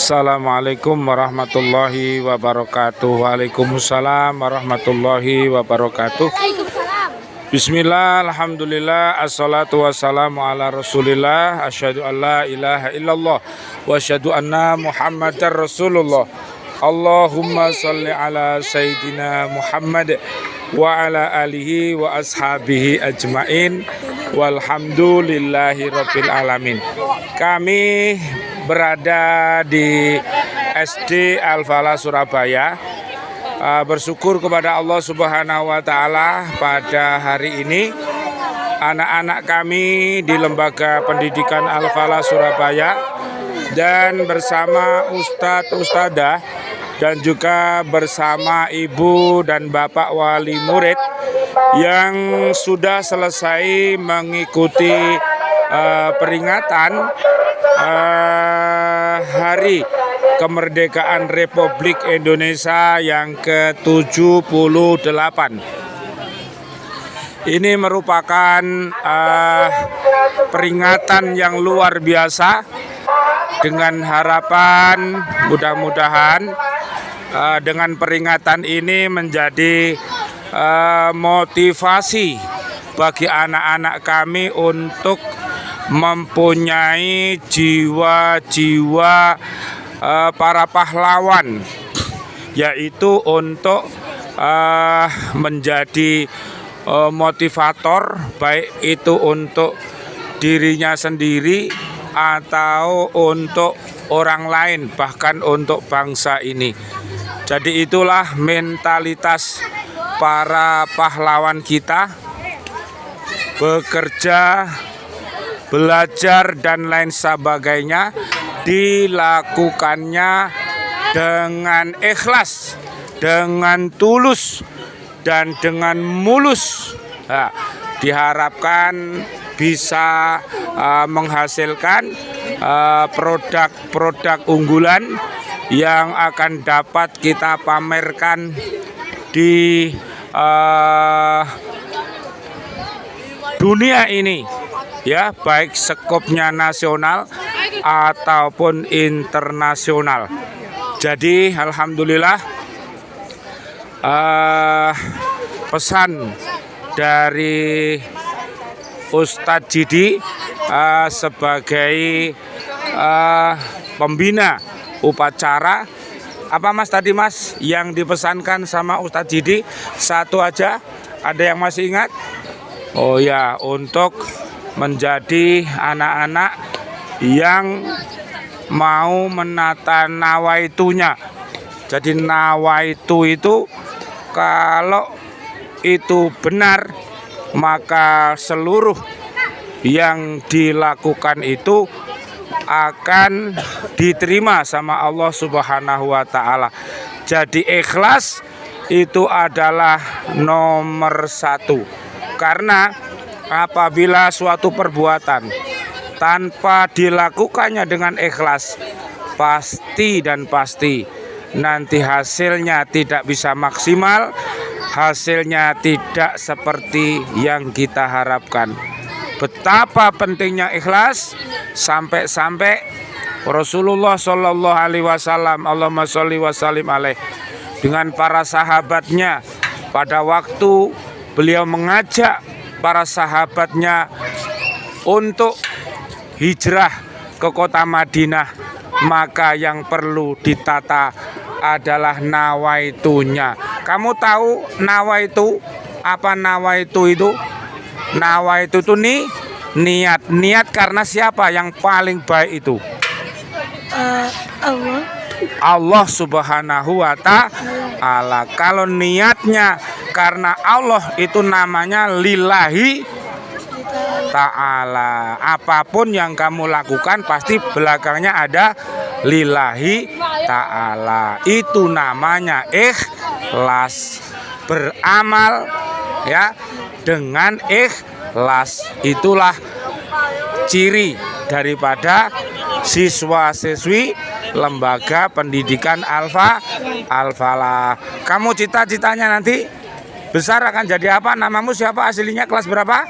Assalamualaikum warahmatullahi wabarakatuh. Waalaikumsalam warahmatullahi wabarakatuh. Bismillah, alhamdulillah, assalatu wassalamu ala rasulillah. Asyhadu an la ilaha illallah wa asyhadu anna muhammadar rasulullah. Allahumma salli ala sayyidina Muhammad wa ala alihi wa ashabihi ajmain. Walhamdulillahi rabbil alamin. Kami berada di SD Al-Falah Surabaya. Bersyukur kepada Allah Subhanahu wa Ta'ala, pada hari ini anak-anak kami di Lembaga Pendidikan Al-Falah Surabaya dan bersama Ustadz Ustadzah dan juga bersama ibu dan bapak wali murid yang sudah selesai mengikuti peringatan Hari Kemerdekaan Republik Indonesia yang ke-78. Ini merupakan peringatan yang luar biasa, dengan harapan mudah-mudahan dengan peringatan ini menjadi motivasi bagi anak-anak kami untuk mempunyai jiwa-jiwa para pahlawan, yaitu untuk menjadi motivator, baik itu untuk dirinya sendiri atau untuk orang lain, bahkan untuk bangsa ini. Jadi itulah mentalitas para pahlawan kita, bekerja, belajar dan lain sebagainya dilakukannya dengan ikhlas, dengan tulus dan dengan mulus. Diharapkan bisa menghasilkan produk-produk unggulan yang akan dapat kita pamerkan di dunia ini, ya, baik skopnya nasional ataupun internasional. Jadi alhamdulillah, pesan dari Ustadz Jidi sebagai pembina upacara, apa mas tadi mas yang dipesankan sama Ustadz Jidi? Satu aja, ada yang masih ingat? Oh ya, untuk menjadi anak-anak yang mau menata nawaitunya. Jadi nawaitu itu kalau itu benar, maka seluruh yang dilakukan itu akan diterima sama Allah Subhanahu wa Ta'ala. Jadi ikhlas itu adalah nomor satu. Karena apabila suatu perbuatan tanpa dilakukannya dengan ikhlas, pasti dan pasti nanti hasilnya tidak bisa maksimal, hasilnya tidak seperti yang kita harapkan. Betapa pentingnya ikhlas, sampai-sampai Rasulullah Shallallahu Alaihi Wasallam, Allahumma sholli wa sallim alaih, dengan para sahabatnya pada waktu beliau mengajak para sahabatnya untuk hijrah ke kota Madinah, maka yang perlu ditata adalah nawaitunya. Kamu tahu nawaitu? Apa nawaitu itu? Nawaitu itu niat. Niat karena siapa yang paling baik itu? Allah Subhanahu wa Ta'ala. Kalau niatnya karena Allah, itu namanya lillahi ta'ala. Apapun yang kamu lakukan pasti belakangnya ada lillahi ta'ala. Itu namanya ikhlas. Beramal, ya, dengan ikhlas. Itulah ciri daripada siswa-siswi Lembaga Pendidikan Al-Falah. Kamu cita-citanya nanti besar akan jadi apa? Namamu siapa? Aslinya kelas berapa?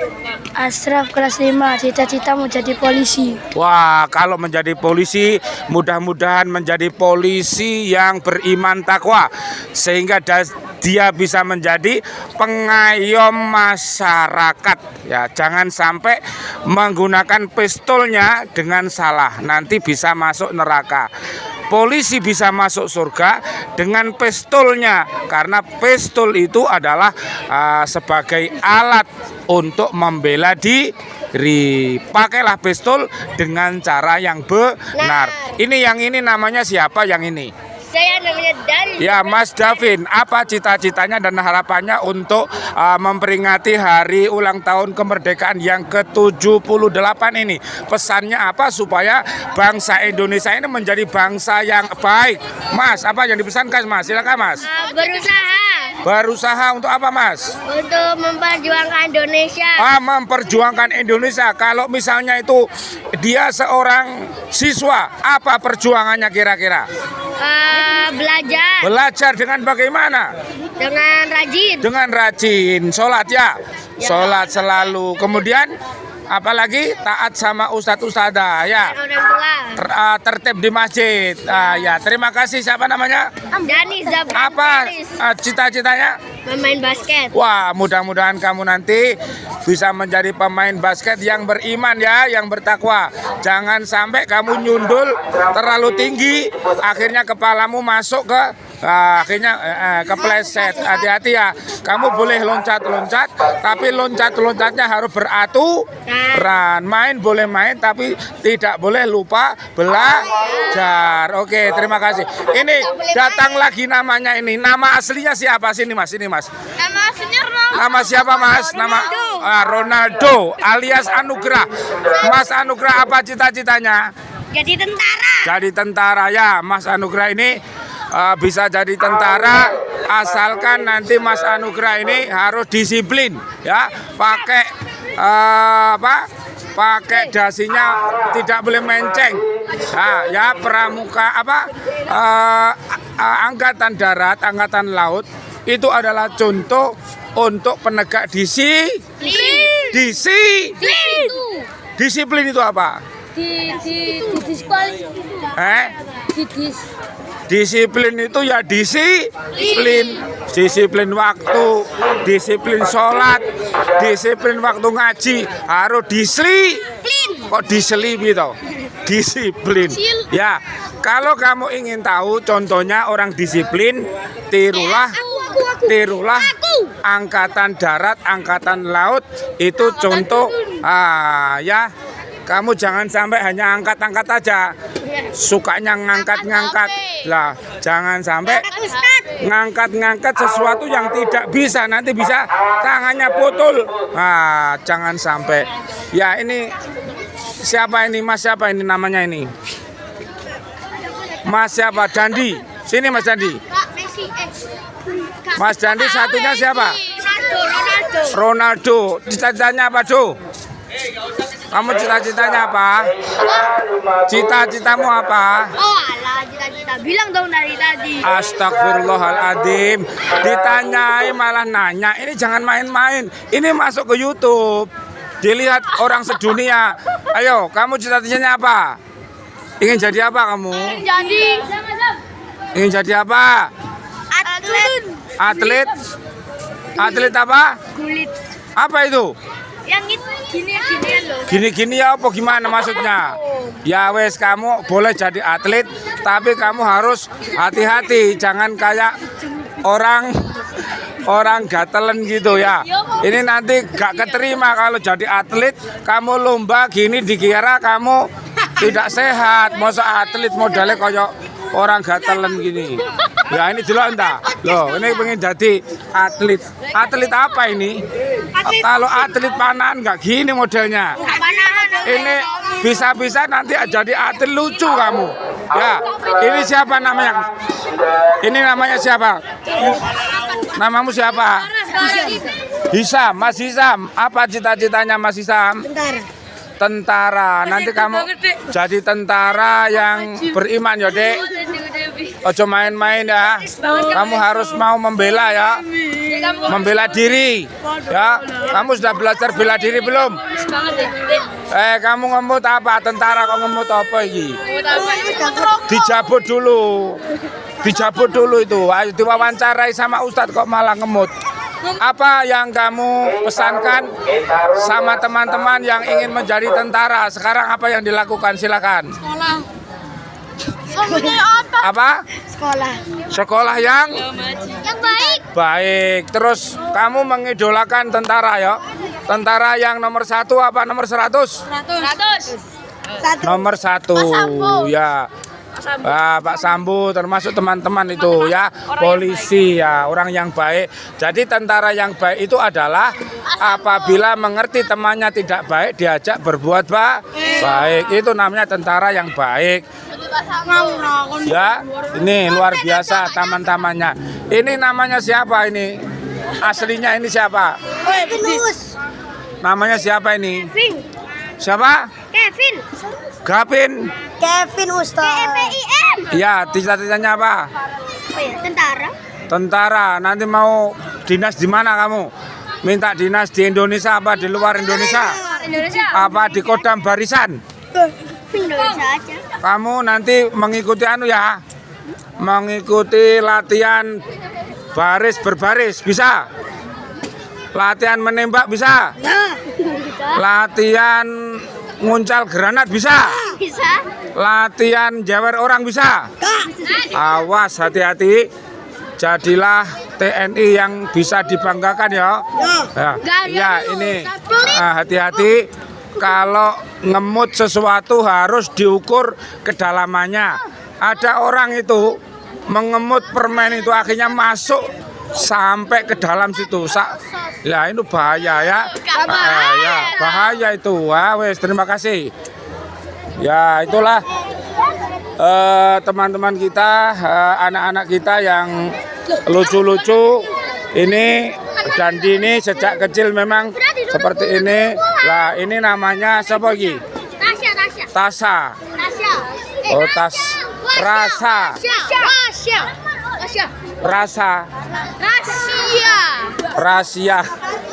Asraf kelas 5, cita-cita mau jadi polisi. Wah, kalau menjadi polisi, mudah-mudahan menjadi polisi yang beriman takwa, sehingga dia bisa menjadi pengayom masyarakat. Ya, jangan sampai menggunakan pistolnya dengan salah, nanti bisa masuk neraka. Polisi bisa masuk surga dengan pistolnya, karena pistol itu adalah sebagai alat untuk membela diri. Pakailah pistol dengan cara yang benar. Yang ini namanya siapa yang ini? Saya namanya Dan. Ya, Mas Davin, apa cita-citanya dan harapannya untuk memperingati hari ulang tahun kemerdekaan yang ke-78 ini? Pesannya apa supaya bangsa Indonesia ini menjadi bangsa yang baik? Mas, apa yang dipesankan, Mas? Silakan, Mas. Berusaha untuk apa, Mas? Untuk memperjuangkan Indonesia. Memperjuangkan Indonesia. Kalau misalnya itu dia seorang siswa, apa perjuangannya kira-kira? Belajar dengan bagaimana? Dengan rajin. Sholat ya. Sholat selalu. Kemudian apalagi taat sama ustadz-ustadzah ya. Tertib di masjid. Ya, terima kasih. Siapa namanya? Dani Zabran. Apa cita-citanya? Pemain basket. Wah, mudah-mudahan kamu nanti bisa menjadi pemain basket yang beriman ya, yang bertakwa. Jangan sampai kamu nyundul terlalu tinggi, akhirnya kepalamu masuk ke akhirnya kepleset. Hati-hati ya. Kamu boleh loncat-loncat, tapi loncat-loncatnya harus beraturan. Main boleh main, tapi tidak boleh lupa belajar. Oke, terima kasih. Ini datang lagi namanya ini. Nama aslinya siapa? Sini Mas, ini Mas. Nama aslinya Ronaldo. Nama siapa Mas? Nama Ronaldo alias Anugrah. Mas Anugrah, apa cita-citanya? Jadi tentara. Jadi tentara ya. Mas Anugrah ini bisa jadi tentara asalkan nanti Mas Anugrah ini harus disiplin ya, pakai pakai dasinya tidak boleh menceng. Ya, pramuka angkatan darat, angkatan laut itu adalah contoh untuk penegak disiplin itu apa? Disiplin itu ya disiplin waktu, disiplin sholat, disiplin waktu ngaji, harus disiplin gitu, disiplin. Ya, kalau kamu ingin tahu contohnya orang disiplin, tirulah angkatan darat, angkatan laut, itu contoh. Ya, kamu jangan sampai hanya angkat-angkat aja, sukanya ngangkat-ngangkat lah, jangan sampai ngangkat-ngangkat sesuatu yang tidak bisa, nanti bisa tangannya putul. Jangan sampai. Ya, ini siapa ini? Mas siapa ini namanya ini? Mas siapa? Dandi. Sini Mas Dandi. Mas Dandi, satunya siapa? Ronaldo. Cita-citanya apa, Do? Kamu cita-citanya apa? Cita-citamu apa? Cita-cita. Bilang dong dari tadi. Astagfirullahaladzim. Ditanyai malah nanya. Ini jangan main-main. Ini masuk ke YouTube. Dilihat orang sedunia. Ayo, kamu cita-citanya apa? Ingin jadi apa kamu? Ingin jadi apa? Atlet apa? Kulit. Apa itu? Yang gini-ginian loh. Gini-gini ya apa gimana maksudnya? Ya wes, kamu boleh jadi atlet, tapi kamu harus hati-hati, jangan kayak orang gatelen gitu ya. Ini nanti gak keterima kalau jadi atlet, kamu lomba gini dikira kamu tidak sehat. Masa atlet modalnya kayak orang gatelen gini. Ya ini jelas entah. Loh, ini pengen jadi atlet. Atlet apa ini? Kalau atlet panahan nggak gini modelnya. Ini bisa-bisa nanti jadi atlet lucu kamu. Ya, ini siapa namanya? Ini namanya siapa? Namamu siapa? Hisam, Mas Hisam. Apa cita-citanya Mas Hisam? Tentara. Nanti kamu jadi tentara yang beriman ya, Dek. Ojo main-main ya. Kamu harus mau membela ya. Membela diri. Ya, kamu sudah belajar bela diri belum? Kamu ngemut apa? Tentara kok ngemut apa iki? Dijabut dulu. Dijabut dulu itu. Ayo diwawancarai sama Ustadz kok malah ngemut. Apa yang kamu pesankan sama teman-teman yang ingin menjadi tentara? Sekarang apa yang dilakukan? Silakan. Apa? Sekolah yang baik. baik. Terus kamu mengidolakan tentara ya? Tentara yang nomor 1 apa nomor 100? Nomor 1 ya. Pak Sambo termasuk teman-teman itu ya, polisi ya, orang yang baik. Jadi tentara yang baik itu adalah apabila mengerti temannya tidak baik diajak berbuat baik. Itu namanya tentara yang baik. Ya, ini luar biasa teman-temannya. Ini namanya siapa ini? Aslinya ini siapa? Namanya siapa ini? Siapa? Kevin Ustaz. Ya, cita-citanya apa? Tentara. Nanti mau dinas di mana kamu? Minta dinas di Indonesia apa di luar Indonesia? Apa di Kodam Barisan? Kamu nanti mengikuti ya? Mengikuti latihan baris berbaris bisa? Latihan menembak bisa? Latihan nguncal granat bisa? Latihan jewer orang bisa? Awas, hati-hati. Jadilah TNI yang bisa dibanggakan ya. Ya, ini hati-hati. Kalau ngemut sesuatu harus diukur kedalamannya. Ada orang itu mengemut permen itu akhirnya masuk sampai ke dalam situ. Ya itu bahaya ya. Bahaya itu. Wes, terima kasih. Ya itulah teman-teman kita, anak-anak kita yang lucu-lucu ini dan dini sejak kecil memang seperti ini. Lah ini namanya siapa lagi? Tasya. Oh, Rasa.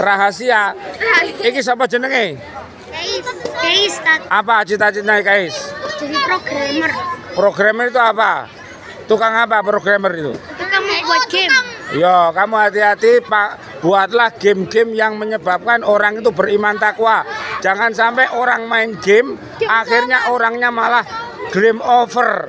Rahasia. Iki siapa jenenge? Kais. Apa cita-citanya Kais? Jadi programmer. Programmer itu apa? Tukang apa programmer itu? Tukang buat game. Yo, kamu hati-hati Pak. Buatlah game-game yang menyebabkan orang itu beriman takwa. Jangan sampai orang main game, akhirnya orangnya malah game over.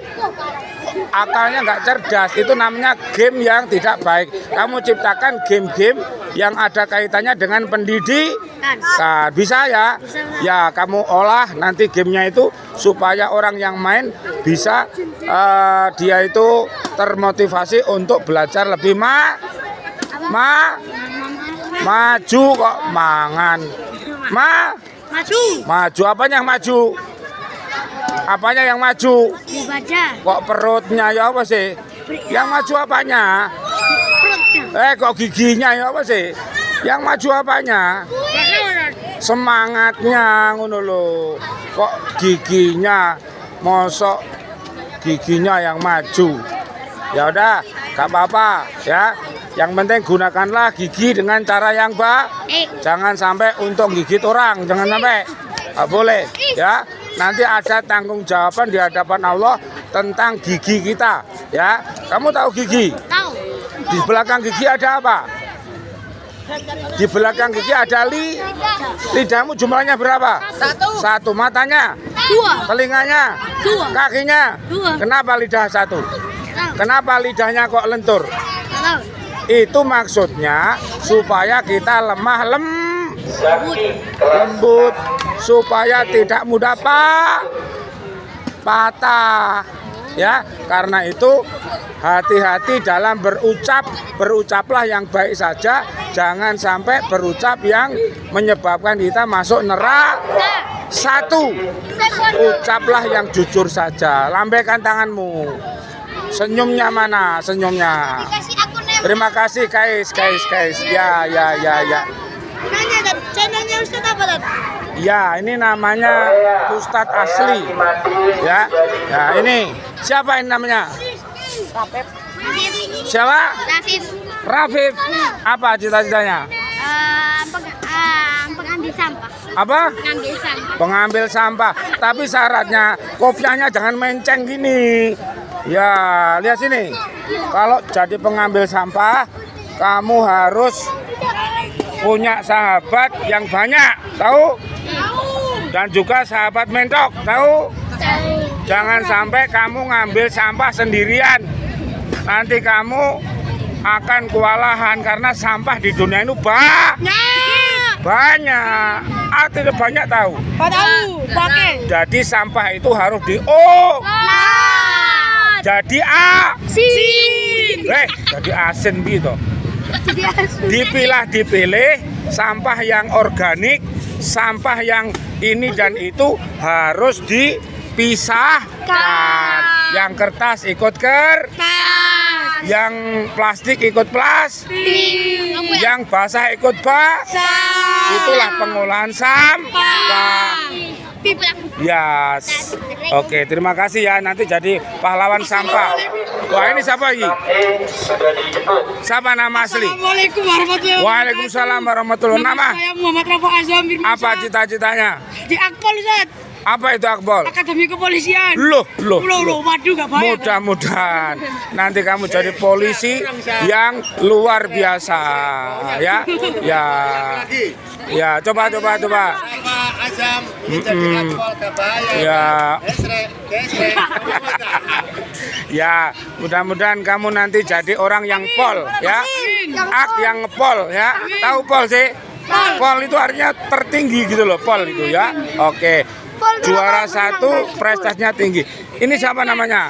Akalnya nggak cerdas, itu namanya game yang tidak baik. Kamu ciptakan game-game yang ada kaitannya dengan pendidikan. Bisa ya? Ya, kamu olah nanti gamenya itu supaya orang yang main bisa dia itu termotivasi untuk belajar lebih maju kok mangan. Maju apanya yang maju? Apanya yang maju? Ibadah. Kok perutnya ya apa sih? Yang maju apanya? Kok giginya ya apa sih? Yang maju apanya? Semangatnya ngono lho. Kok giginya? Mosok giginya yang maju. Ya udah, gak apa-apa ya. Yang penting gunakanlah gigi dengan cara yang baik. Jangan sampai untuk gigit orang, jangan sampai. Boleh ya. Nanti ada tanggung jawaban di hadapan Allah tentang gigi kita ya. Kamu tahu gigi? Tahu. Di belakang gigi ada apa? Di belakang gigi ada lidahmu jumlahnya berapa? Satu. Matanya? 2. Telinganya? 2. Kakinya? 2. Kenapa lidah 1? Kenapa lidahnya kok lentur? Itu maksudnya supaya kita lembut, supaya tidak mudah patah ya. Karena itu hati-hati dalam berucaplah yang baik saja, jangan sampai berucap yang menyebabkan kita masuk neraka. 1, ucaplah yang jujur saja. Lambaikan tanganmu. Senyumnya mana? Senyumnya. Terima kasih Kais. Ya. Channelnya Ustadz apa, Dad? Ya, ini namanya Ustadz asli. Ya. Ya, ini siapa ini namanya? Siapa? Rafif, apa cita-citanya? Pengambil sampah. Apa? Pengambil sampah. Pengambil sampah. Tapi syaratnya kopiahnya jangan menceng gini. Ya, lihat sini. Kalau jadi pengambil sampah, kamu harus punya sahabat yang banyak, tahu? Dan juga sahabat mentok, tahu? Jangan sampai kamu ngambil sampah sendirian. Nanti kamu akan kewalahan karena sampah di dunia ini banyak. Artinya banyak tahu. Tahu, pakai. Jadi sampah itu harus jadi jadi asin gitu. Dipilih sampah yang organik, sampah yang ini dan itu harus dipisahkan. Yang kertas ikut yang plastik ikut yang basah ikut itulah pengolahan sampah. Yes. Oke, terima kasih ya. Nanti jadi pahlawan sampah. Wah, ini siapa lagi? Siapa nama asli? Assalamualaikum warahmatullahi wabarakatuh. Waalaikumsalam warahmatullahi wabarakatuh. Nama? Saya Muhammad Rafa Azam Firmansyah. Apa cita-citanya? Di Akpol, Ustaz. Apa itu Akbol? Akademi Kepolisian. Loh. Waduh, gak bayar. Mudah-mudahan nanti kamu jadi polisi yang luar biasa, ya. Ya, coba. Azam jadi akpol kebaya. Ya. Esrek. Ya, mudah-mudahan kamu nanti jadi orang yang pol, ya. Yang ngepol, ya. Tahu pol sih? Pol itu artinya tertinggi gitu loh, pol itu ya. Oke. Juara 1, prestasinya tinggi. Ini siapa namanya?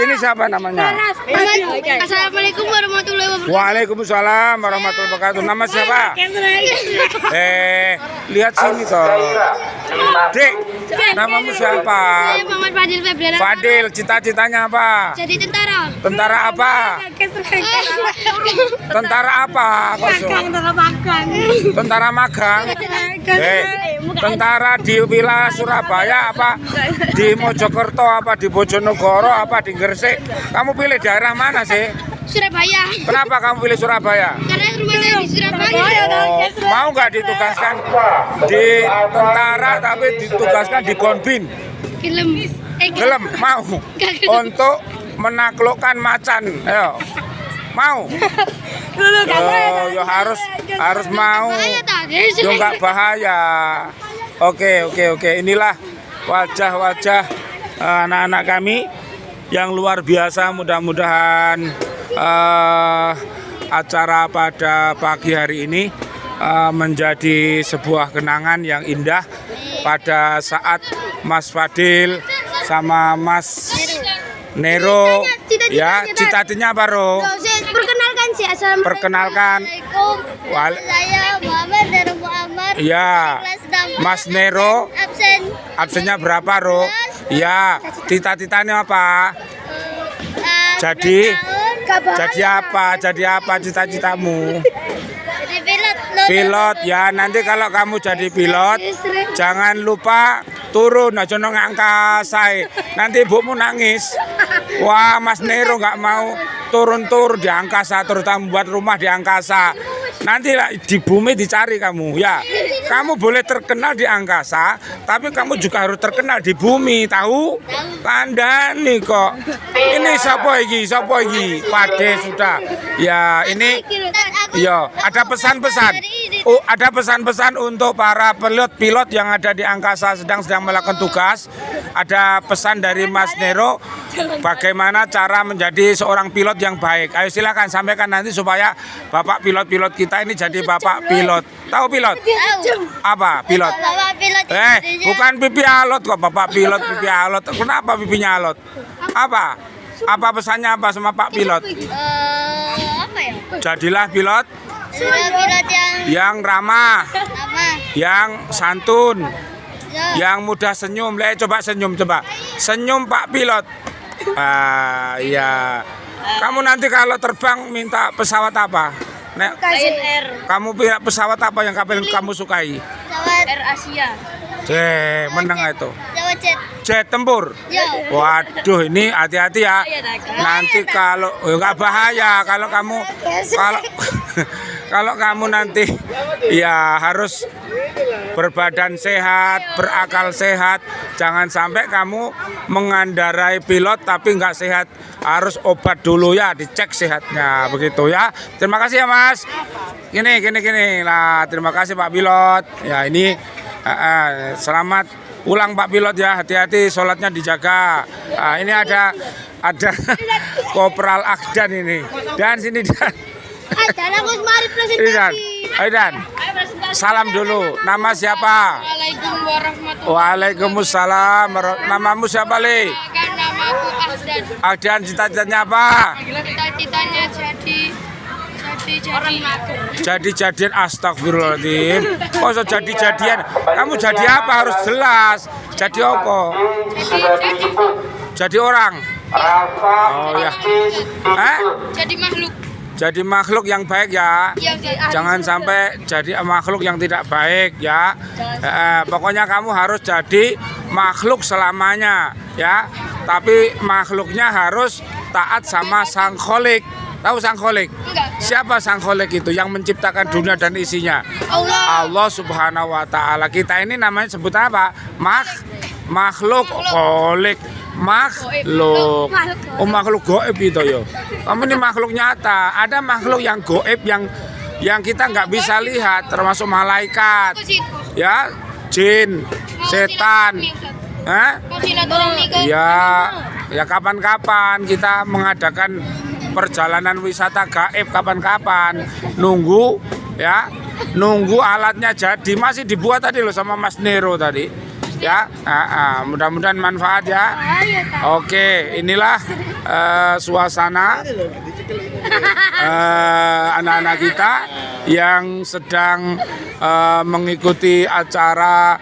Ini siapa namanya? Assalamualaikum warahmatullahi wabarakatuh. Waalaikumsalam warahmatullahi wabarakatuh. Nama siapa? Lihat sini toh. Dek, namamu siapa? Saya Muhammad Fadil Febriana. Fadil, cita-citanya apa? Jadi tentara. Tentara apa? Tentara apa? Tentara magang. Tentara di wilayah Surabaya apa? Di Mojokerto apa? Di Bojonegoro apa? Di Gresik? Kamu pilih daerah mana sih? Surabaya. Kenapa kamu pilih Surabaya? Karena rumah saya di Surabaya. Mau nggak ditugaskan di tentara tapi ditugaskan di Gonbin? Gelem mau untuk menaklukkan macan. Ayo. Mau? Ya harus mau. Yo nggak bahaya. Oke. Inilah wajah-wajah anak-anak kami yang luar biasa. Mudah-mudahan acara pada pagi hari ini menjadi sebuah kenangan yang indah pada saat Mas Fadil sama Mas Nero. Ya, cita-citanya apa, Ro? Perkenalkan sih, assalamualaikum. Perkenalkan. Saya Muhammad Nero Muhammad. Ya, Mas Nero. Absennya berapa, Ro? Ya, cita-citanya apa? Jadi apa cita-citamu? Jadi pilot. Pilot ya, nanti kalau kamu jadi pilot jangan lupa turun aja nang angkasa. Nanti ibumu nangis. Wah, Mas Nero nggak mau turun di angkasa, terutama buat rumah di angkasa. Nanti lah di bumi dicari kamu ya. Kamu boleh terkenal di angkasa, tapi kamu juga harus terkenal di bumi, tahu? Kandani kok. Ini siapa iki? Pade sudah. Ya, ini ya, ada pesan-pesan. Ada pesan-pesan untuk para pilot yang ada di angkasa sedang melakukan tugas. Ada pesan dari Mas Nero bagaimana cara menjadi seorang pilot yang baik. Ayo silakan sampaikan nanti supaya Bapak pilot-pilot kita ini jadi Bapak pilot. Tahu pilot? Apa pilot? Bapak pilot. Bukan pipi alot kok, Bapak pilot pipi alot. Kenapa pipinya alot? Apa? Apa pesannya apa sama Pak pilot? Apa ya? Jadilah pilot Pilot yang ramah, yang santun, yang yang mudah senyum. Coba senyum, senyum Pak pilot. Ya. Kamu nanti kalau terbang minta pesawat apa? Nek, Lion Air. kamu pilih pesawat apa yang kamu sukai? pesawat Air Asia. Menang itu. Jawa Cet. Jet tempur. Ya. Waduh, ini hati-hati ya. Nanti kalau nggak bahaya kalau kamu kalau kalau kamu nanti ya harus berbadan sehat, berakal sehat. Jangan sampai kamu mengendarai pilot tapi nggak sehat. Harus obat dulu ya, dicek sehatnya begitu ya. Terima kasih ya Mas. Gini. Nah, terima kasih Pak Pilot. Ya ini selamat pulang Pak Pilot ya, hati-hati sholatnya dijaga. Nah, ini ada Kopral Akdan ini. Dan sini Dan. Dan aku mari Ini Dan. Ayo Dan. Salam dulu. Nama siapa? Waalaikumsalam warahmatullahi Waalaikumsalam. Namamu siapa, Le? wabarakatuh. Namaku Ahdan. Akdan, cita-citanya apa? Cita-citanya jadi orang ngatur. Jadi-jadian, astagfirullahaladzim. Kok so jadi-jadian? Kamu jadi apa? Harus jelas. Jadi apa? Jadi orang. Oh ya. Jadi makhluk. Jadi makhluk yang baik ya. Iya, Jangan sampai jadi makhluk yang tidak baik ya. Pokoknya kamu harus jadi makhluk selamanya ya. Tapi makhluknya harus taat sama Sang Kholik. Tahu Sang Kholik? Enggak. Siapa Sang Kholik itu yang menciptakan dunia dan isinya? Allah. Allah Subhanahu wa taala. Kita ini namanya sebut apa? Makhluk Kholik. Makhluk. Oh, makhluk goib itu yo. Kamu ini makhluk nyata. Ada makhluk yang goib yang kita nggak bisa lihat, termasuk malaikat, ya, jin, setan. Ya kapan-kapan kita mengadakan perjalanan wisata gaib, kapan-kapan nunggu alatnya jadi, masih dibuat tadi loh sama Mas Nero tadi ya. Mudah-mudahan manfaat ya. Oke, inilah suasana anak-anak kita yang sedang mengikuti acara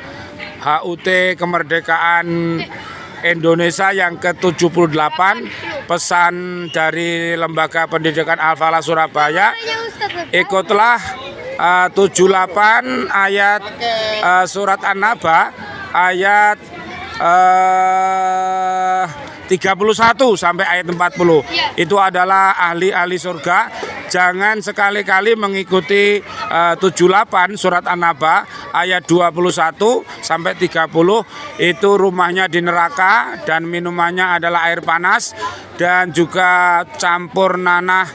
HUT kemerdekaan Indonesia yang ke-78, pesan dari Lembaga Pendidikan Al-Falah Surabaya. Ikutlah 78 ayat surat An-Naba ayat 31 sampai ayat 40. Itu adalah ahli-ahli surga. Jangan sekali-kali mengikuti 78 surat An-Naba ayat 21 sampai 30. Itu rumahnya di neraka dan minumannya adalah air panas dan juga campur nanah,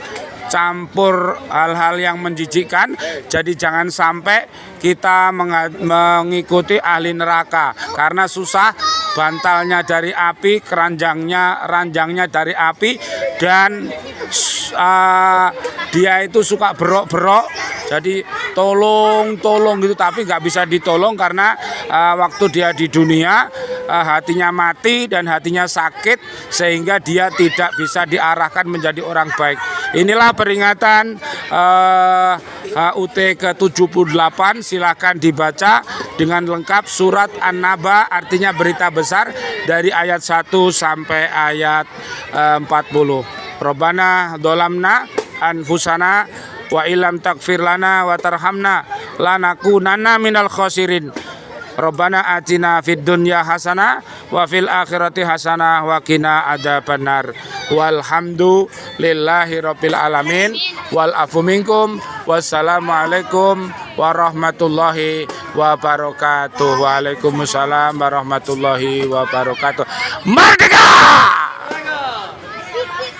campur hal-hal yang menjijikkan. Jadi jangan sampai kita mengikuti ahli neraka karena susah, bantalnya dari api, ranjangnya dari api, dan dia itu suka berok-berok. Jadi tolong gitu, tapi nggak bisa ditolong karena waktu dia di dunia hatinya mati dan hatinya sakit sehingga dia tidak bisa diarahkan menjadi orang baik. Inilah peringatan HUT ke-78. Silakan dibaca dengan lengkap surat An-Naba, artinya berita besar dari ayat 1 sampai ayat 40. Rabbana dolamna anfusana wa ilam takfir lana wa tarhamna lanakunanna minal khosirin. Rabbana atina fid dunya hasanah wa fil akhirati hasanah wa qina adzabannar. Walhamdulillahi rabbil alamin. Wal afu minkum. Wassalamualaikum warahmatullahi wabarakatuh. Waalaikumsalam warahmatullahi wabarakatuh. Merdeka!